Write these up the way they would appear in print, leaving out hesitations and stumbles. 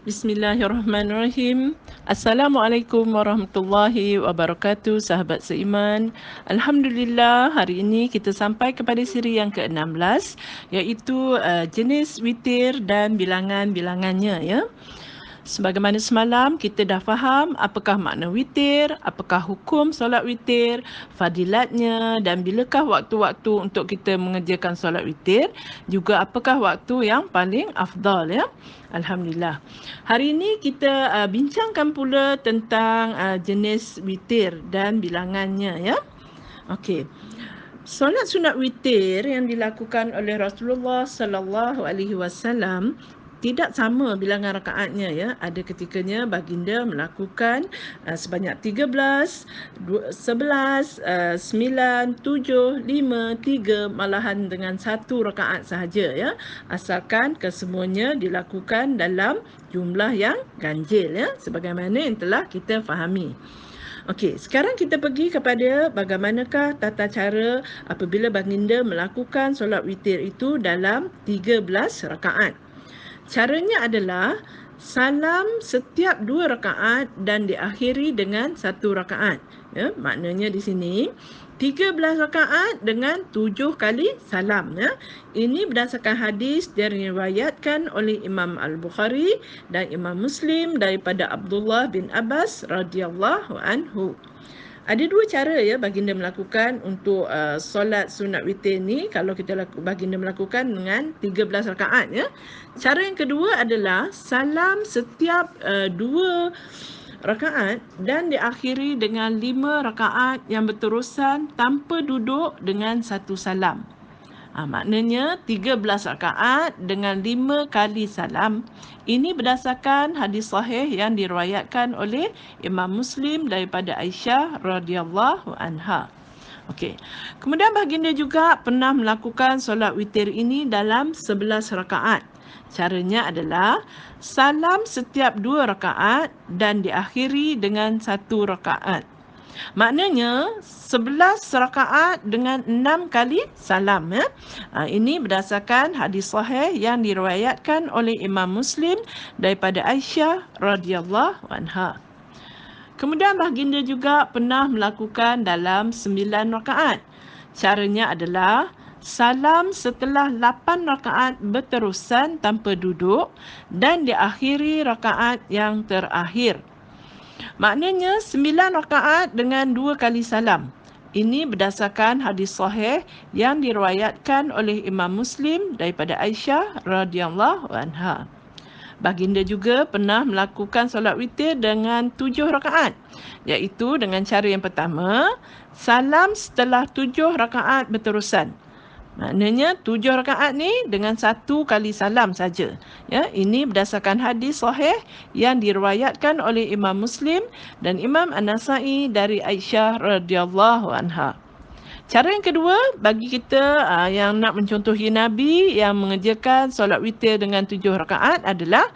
Bismillahirrahmanirrahim. Assalamualaikum warahmatullahi wabarakatuh, sahabat seiman. Alhamdulillah, hari ini kita sampai kepada siri yang ke-16, iaitu jenis witir dan bilangan-bilangannya, ya. Sebagaimana semalam kita dah faham apakah makna witir, apakah hukum solat witir, fadilatnya dan bilakah waktu-waktu untuk kita mengerjakan solat witir, juga apakah waktu yang paling afdal, ya. Alhamdulillah. Hari ini kita bincangkan pula tentang jenis witir dan bilangannya, ya. Okey. Solat sunat witir yang dilakukan oleh Rasulullah sallallahu alaihi wasallam tidak sama bilangan rakaatnya, ya. Ada ketikanya baginda melakukan sebanyak 13, 11, 9, 7, 5, 3, malahan dengan satu rakaat sahaja, ya. Asalkan kesemuanya dilakukan dalam jumlah yang ganjil, ya, sebagaimana yang telah kita fahami. Okey, sekarang kita pergi kepada bagaimanakah tata cara apabila baginda melakukan solat witir itu dalam 13 rakaat. Caranya adalah salam setiap 2 rakaat dan diakhiri dengan 1 rakaat. Ya, maknanya di sini 13 rakaat dengan 7 kali salam, ya. Ini berdasarkan hadis yang diriwayatkan oleh Imam Al-Bukhari dan Imam Muslim daripada Abdullah bin Abbas radhiyallahu anhu. Ada dua cara, ya, baginda melakukan untuk solat sunat witir ni kalau baginda melakukan dengan 13 rakaat, ya. Cara yang kedua adalah salam setiap 2 rakaat dan diakhiri dengan 5 rakaat yang berterusan tanpa duduk dengan satu salam. Maknanya 13 rakaat dengan 5 kali salam. Ini berdasarkan hadis sahih yang diriwayatkan oleh Imam Muslim daripada Aisyah radhiyallahu anha. Okey. Kemudian baginda juga pernah melakukan solat witir ini dalam 11 rakaat. Caranya adalah salam setiap 2 rakaat dan diakhiri dengan 1 rakaat. Maknanya 11 rakaat dengan 6 kali salam, ya. Ini berdasarkan hadis sahih yang diriwayatkan oleh Imam Muslim daripada Aisyah radhiyallahu anha. Kemudian baginda juga pernah melakukan dalam 9 rakaat. Caranya adalah salam setelah 8 rakaat berterusan tanpa duduk dan diakhiri rakaat yang terakhir. Maknanya 9 rakaat dengan 2 kali salam. Ini berdasarkan hadis sahih yang diriwayatkan oleh Imam Muslim daripada Aisyah radhiyallahu anha. Baginda juga pernah melakukan solat witir dengan 7 rakaat, iaitu dengan cara yang pertama, salam setelah 7 rakaat berterusan. Maknanya 7 rakaat ni dengan 1 kali salam saja. Ya, ini berdasarkan hadis sahih yang diriwayatkan oleh Imam Muslim dan Imam An-Nasa'i dari Aisyah radhiyallahu anha. Cara yang kedua, bagi kita yang nak mencontohi Nabi yang mengerjakan solat witir dengan 7 rakaat adalah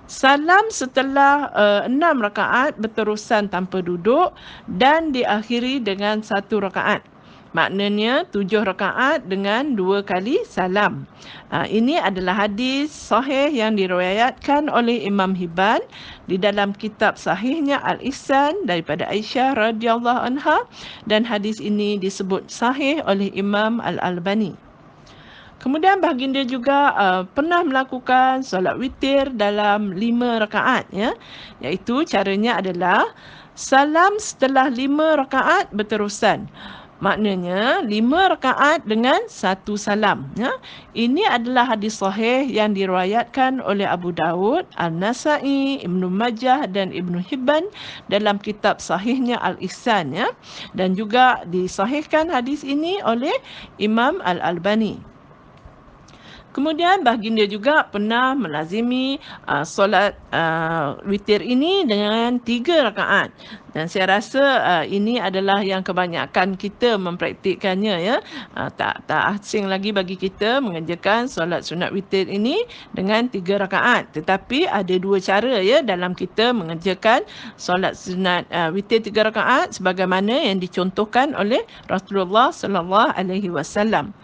salam setelah 6 rakaat berterusan tanpa duduk dan diakhiri dengan 1 rakaat. Maknanya 7 rakaat dengan 2 kali salam. Ini adalah hadis sahih yang diriwayatkan oleh Imam Hibban di dalam kitab sahihnya Al-Ihsan daripada Aisyah radhiyallahu anha, dan hadis ini disebut sahih oleh Imam Al-Albani. Kemudian baginda juga pernah melakukan solat witir dalam 5 rakaat, ya. Iaitu caranya adalah salam setelah 5 rakaat berterusan. Maknanya 5 rakaat dengan 1 salam, ya. Ini adalah hadis sahih yang diriwayatkan oleh Abu Dawud, An-Nasa'i, Ibnu Majah dan Ibnu Hibban dalam kitab sahihnya Al-Ihsan, ya. Dan juga disahihkan hadis ini oleh Imam Al-Albani. Kemudian baginda juga pernah melazimi solat witir ini dengan 3 rakaat. Dan saya rasa ini adalah yang kebanyakan kita mempraktikkannya, ya. Tak asing lagi bagi kita mengerjakan solat sunat witir ini dengan 3 rakaat. Tetapi ada 2 cara, ya, dalam kita mengerjakan solat sunat witir 3 rakaat sebagaimana yang dicontohkan oleh Rasulullah sallallahu alaihi wasallam.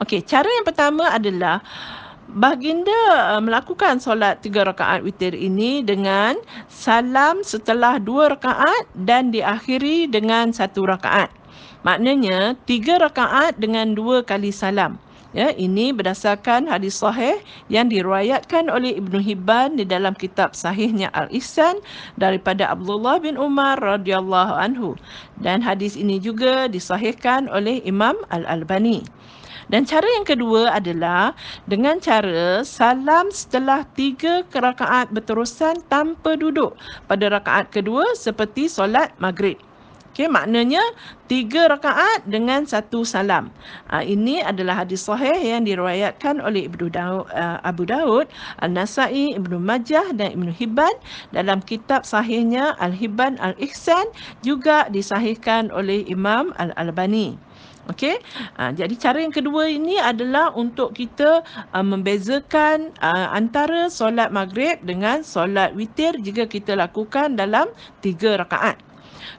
Okey, cara yang pertama adalah baginda melakukan solat 3 rakaat witir ini dengan salam setelah 2 rakaat dan diakhiri dengan 1 rakaat. Maknanya 3 rakaat dengan 2 kali salam. Ya, ini berdasarkan hadis sahih yang diriwayatkan oleh Ibnu Hibban di dalam kitab sahihnya Al-Ihsan daripada Abdullah bin Umar radhiyallahu anhu. Dan hadis ini juga disahihkan oleh Imam Al-Albani. Dan cara yang kedua adalah dengan cara salam setelah 3 rakaat berterusan tanpa duduk pada rakaat kedua seperti solat maghrib. Okey, maknanya 3 rakaat dengan 1 salam. Ini adalah hadis sahih yang diriwayatkan oleh Abu Daud, An-Nasai, Ibnu Majah dan Ibnu Hibban dalam kitab sahihnya Al-Hibban Al-Ihsan, juga disahihkan oleh Imam Al-Albani. Okey, jadi cara yang kedua ini adalah untuk kita membezakan antara solat maghrib dengan solat witir jika kita lakukan dalam 3 rakaat.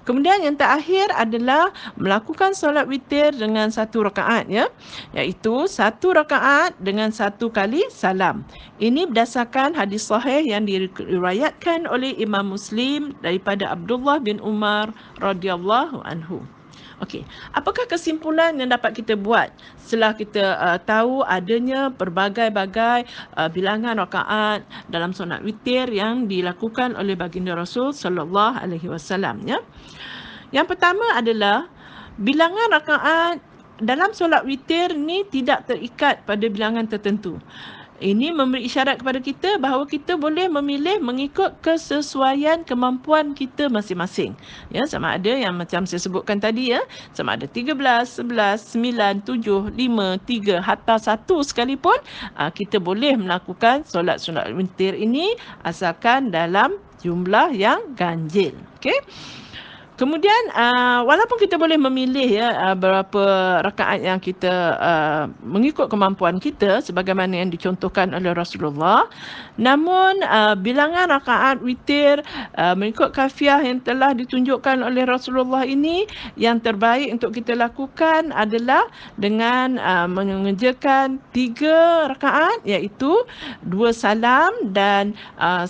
Kemudian yang terakhir adalah melakukan solat witir dengan 1 rakaat, ya, iaitu 1 rakaat dengan 1 kali salam. Ini berdasarkan hadis sahih yang diriwayatkan oleh Imam Muslim daripada Abdullah bin Umar radhiyallahu anhu. Okey, apakah kesimpulan yang dapat kita buat setelah kita tahu adanya berbagai-bagai bilangan rakaat dalam solat witir yang dilakukan oleh baginda Rasul sallallahu alaihi wasallam, ya? Yang pertama adalah bilangan rakaat dalam solat witir ni tidak terikat pada bilangan tertentu. Ini memberi isyarat kepada kita bahawa kita boleh memilih mengikut kesesuaian kemampuan kita masing-masing. Ya, sama ada yang macam saya sebutkan tadi, ya, sama ada 13, 11, 9, 7, 5, 3 hatta 1 sekalipun, kita boleh melakukan solat sunat witir ini asalkan dalam jumlah yang ganjil. Okey. Kemudian walaupun kita boleh memilih, ya, berapa rakaat yang kita mengikut kemampuan kita sebagaimana yang dicontohkan oleh Rasulullah, namun bilangan rakaat witir mengikut kafiah yang telah ditunjukkan oleh Rasulullah ini, yang terbaik untuk kita lakukan adalah dengan mengerjakan 3 rakaat, iaitu 2 salam dan 1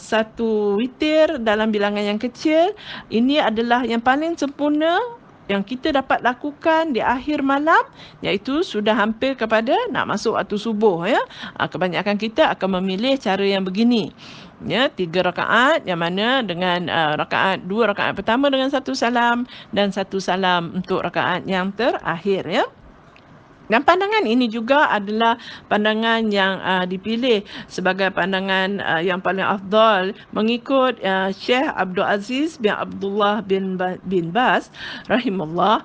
witir dalam bilangan yang kecil. Ini adalah yang paling sempurna yang kita dapat lakukan di akhir malam, iaitu sudah hampir kepada nak masuk waktu subuh, ya. Kebanyakan kita akan memilih cara yang begini, ya, 3 rakaat yang mana dengan 2 rakaat pertama dengan 1 salam dan 1 salam untuk rakaat yang terakhir, ya. Dan pandangan ini juga adalah pandangan yang dipilih sebagai pandangan yang paling afdal mengikut Syekh Abdul Aziz bin Abdullah bin Baz rahimahullah,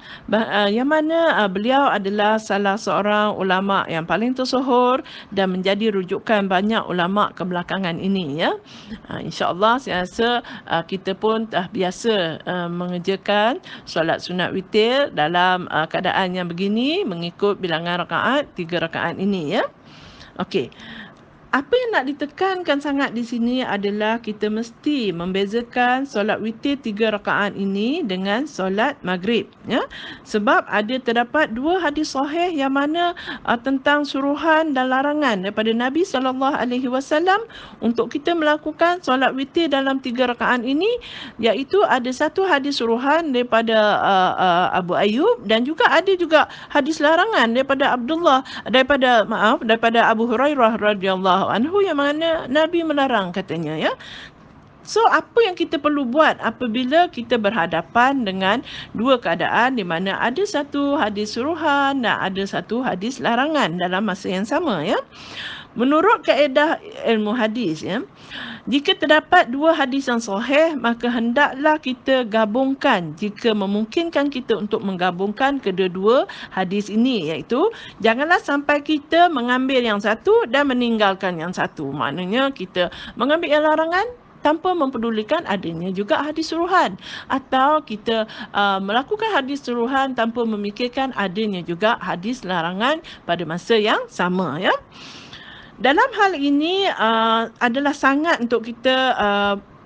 yang mana beliau adalah salah seorang ulama yang paling tersohor dan menjadi rujukan banyak ulama kebelakangan ini, ya. InsyaAllah saya rasa kita pun dah biasa mengerjakan solat sunat witir dalam keadaan yang begini mengikut bilangan rakaat 3 rakaat ini, ya. Okey. Apa yang nak ditekankan sangat di sini adalah kita mesti membezakan solat witir 3 rakaat ini dengan solat maghrib, ya. Sebab terdapat 2 hadis sahih yang mana tentang suruhan dan larangan daripada Nabi sallallahu alaihi wasallam untuk kita melakukan solat witir dalam 3 rakaat ini, iaitu ada satu hadis suruhan daripada Abu Ayyub dan juga ada hadis larangan daripada Abu Hurairah radhiyallahu anhu, yang mana Nabi melarang, katanya, ya. So, apa yang kita perlu buat apabila kita berhadapan dengan 2 keadaan di mana ada satu hadis suruhan dan ada satu hadis larangan dalam masa yang sama, ya? Menurut kaedah ilmu hadis, ya, jika terdapat 2 hadis yang sahih, maka hendaklah kita gabungkan jika memungkinkan kita untuk menggabungkan kedua-dua hadis ini, iaitu janganlah sampai kita mengambil yang satu dan meninggalkan yang satu. Maknanya kita mengambil yang larangan tanpa mempedulikan adanya juga hadis suruhan, atau kita melakukan hadis suruhan tanpa memikirkan adanya juga hadis larangan pada masa yang sama, ya. Dalam hal ini adalah sangat untuk kita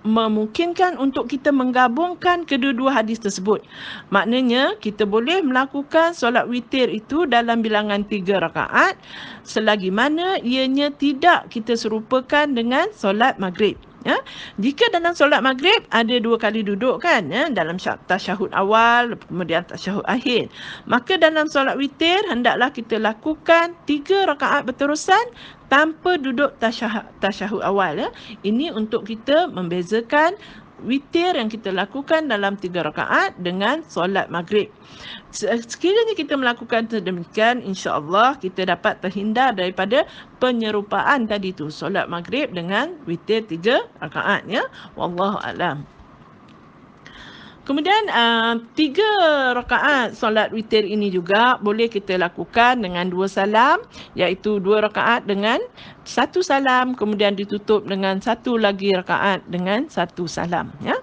memungkinkan untuk kita menggabungkan kedua-dua hadis tersebut. Maknanya kita boleh melakukan solat witir itu dalam bilangan 3 rakaat selagi mana ianya tidak kita serupakan dengan solat maghrib. Ya, jika dalam solat maghrib ada 2 kali duduk kan, ya, dalam tasyahud awal kemudian tasyahud akhir, maka dalam solat witir hendaklah kita lakukan 3 rakaat berterusan tanpa duduk tasyahud awal. Ya. Ini untuk kita membezakan witir yang kita lakukan dalam 3 rakaat dengan solat maghrib. Sekiranya kita melakukan sedemikian, insya-Allah kita dapat terhindar daripada penyerupaan tadi tu, solat maghrib dengan witir 3 rakaat, ya. Wallahu a'lam. Kemudian 3 rakaat solat witir ini juga boleh kita lakukan dengan 2 salam, iaitu 2 rakaat dengan 1 salam, kemudian ditutup dengan 1 lagi rakaat dengan 1 salam, ya.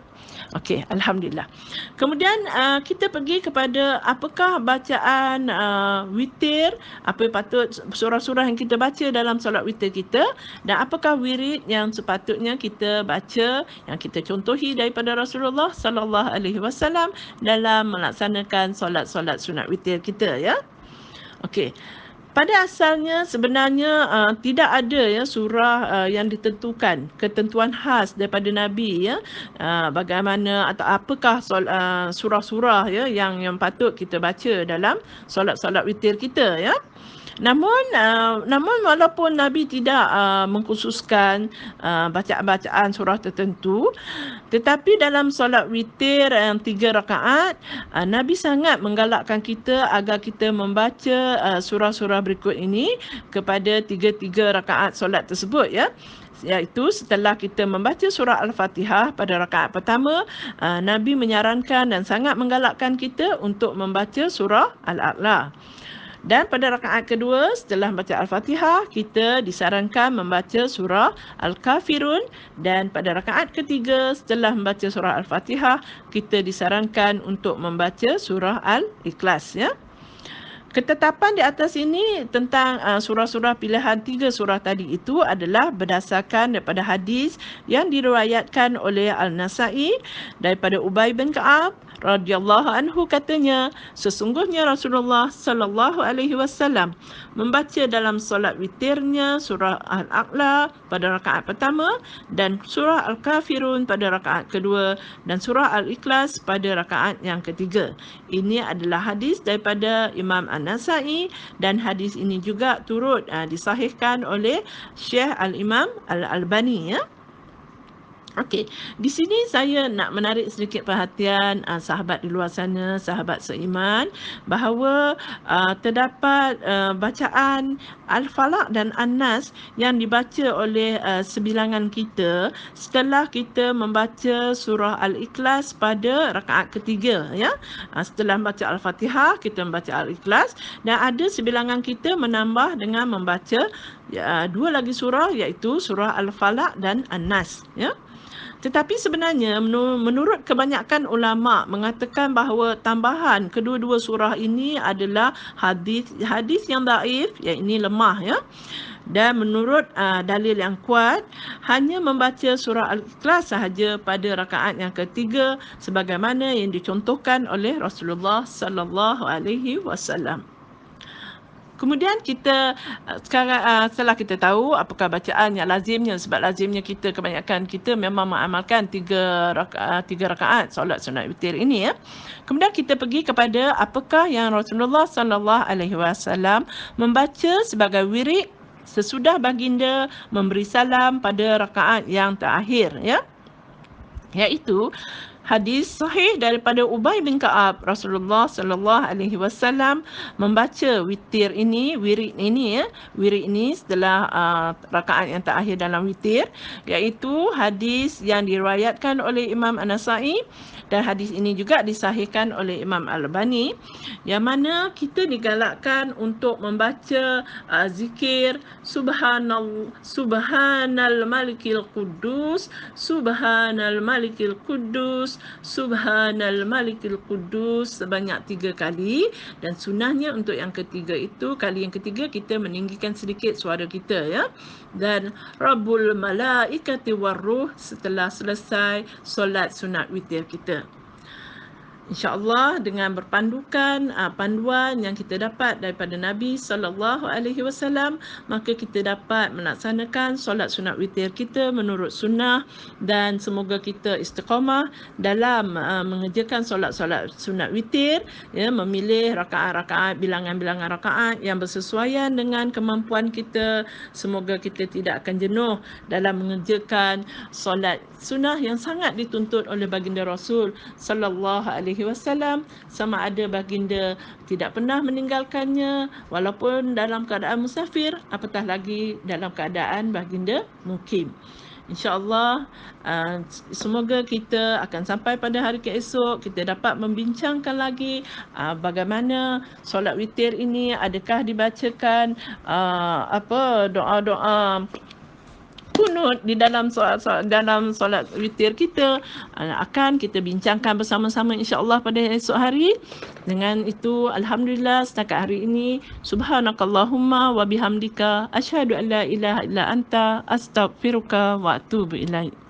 Okey, alhamdulillah. Kemudian kita pergi kepada apakah bacaan witir, apa patut surah-surah yang kita baca dalam solat witir kita, dan apakah wirid yang sepatutnya kita baca yang kita contohi daripada Rasulullah sallallahu alaihi wasallam dalam melaksanakan solat-solat sunat witir kita, ya. Okey. Pada asalnya sebenarnya tidak ada ya surah yang ditentukan, ketentuan khas daripada Nabi, ya, bagaimana atau apakah surah-surah ya yang patut kita baca dalam solat-solat witir kita, ya. Namun walaupun Nabi tidak mengkhususkan bacaan-bacaan surah tertentu, tetapi dalam solat witir yang 3 rakaat, Nabi sangat menggalakkan kita agar kita membaca surah-surah berikut ini kepada 3 rakaat solat tersebut, ya. Iaitu setelah kita membaca surah Al-Fatihah pada rakaat pertama, Nabi menyarankan dan sangat menggalakkan kita untuk membaca surah Al-A'la. Dan pada rakaat kedua setelah membaca Al-Fatihah, kita disarankan membaca surah Al-Kafirun, dan pada rakaat ketiga setelah membaca surah Al-Fatihah, kita disarankan untuk membaca surah Al-Ikhlas, ya. Ketetapan di atas ini tentang surah-surah pilihan 3 surah tadi itu adalah berdasarkan daripada hadis yang diriwayatkan oleh Al-Nasa'i daripada Ubay bin Ka'ab radhiyallahu anhu, katanya sesungguhnya Rasulullah sallallahu alaihi wasallam membaca dalam solat witirnya surah Al-A'la pada rakaat pertama dan surah Al-Kafirun pada rakaat kedua dan surah Al-Ikhlas pada rakaat yang ketiga. Ini adalah hadis daripada Imam An-Nasa'i dan hadis ini juga turut disahihkan oleh Syekh Al-Imam Al-Albani, ya. Okey, di sini saya nak menarik sedikit perhatian sahabat di luar sana, sahabat seiman, bahawa terdapat bacaan Al-Falaq dan An-Nas yang dibaca oleh sebilangan kita setelah kita membaca surah Al-Ikhlas pada rakaat ketiga, ya. Setelah membaca Al-Fatihah, kita membaca Al-Ikhlas, dan ada sebilangan kita menambah dengan membaca 2 lagi surah, iaitu surah Al-Falaq dan An-Nas, ya. Tetapi sebenarnya menurut kebanyakan ulama mengatakan bahawa tambahan kedua-dua surah ini adalah hadis yang dhaif, yang ini lemah, ya. Dan menurut dalil yang kuat, hanya membaca surah Al-Ikhlas sahaja pada rakaat yang ketiga sebagaimana yang dicontohkan oleh Rasulullah sallallahu alaihi wasallam. Kemudian kita sekarang setelah kita tahu apakah bacaan yang lazimnya, sebab lazimnya kebanyakan kita memang mengamalkan 3 rakaat solat sunat witir ini, ya. Kemudian kita pergi kepada apakah yang Rasulullah sallallahu alaihi wasallam membaca sebagai wirid sesudah baginda memberi salam pada rakaat yang terakhir, ya. Iaitu hadis sahih daripada Ubay bin Ka'ab, Rasulullah sallallahu alaihi wasallam membaca wirid ini, ya. Wirid ini setelah rakaat yang terakhir dalam witir, iaitu hadis yang diriwayatkan oleh Imam An-Nasa'i dan hadis ini juga disahihkan oleh Imam Al-Albani, yang mana kita digalakkan untuk membaca zikir subhanal malikil quddus, subhanal malikil quddus, Quddus, Subhanal Malikil Quddus sebanyak 3 kali. Dan sunnahnya untuk yang ketiga itu, kali yang ketiga kita meninggikan sedikit suara kita ya. Dan Rabbul Malaikati Warruh setelah selesai solat sunat witir kita. InsyaAllah dengan berpandukan panduan yang kita dapat daripada Nabi SAW, maka kita dapat melaksanakan solat sunat witir kita menurut sunnah, dan semoga kita istiqamah dalam mengerjakan solat-solat sunat witir, ya, memilih rakaat-rakaat, bilangan-bilangan rakaat yang bersesuaian dengan kemampuan kita. Semoga kita tidak akan jenuh dalam mengerjakan solat sunnah yang sangat dituntut oleh baginda Rasul sallallahu alaihi wasallam, sama ada baginda tidak pernah meninggalkannya walaupun dalam keadaan musafir, apatah lagi dalam keadaan baginda mukim. InsyaAllah semoga kita akan sampai pada hari keesok, kita dapat membincangkan lagi bagaimana solat witir ini, adakah dibacakan doa-doa kunut di dalam solat witir kita. Akan kita bincangkan bersama-sama insya-Allah pada esok hari. Dengan itu alhamdulillah setakat hari ini subhanakallahumma wa bihamdika asyhadu an la ilaha illa anta astaghfiruka wa atubu ilaik.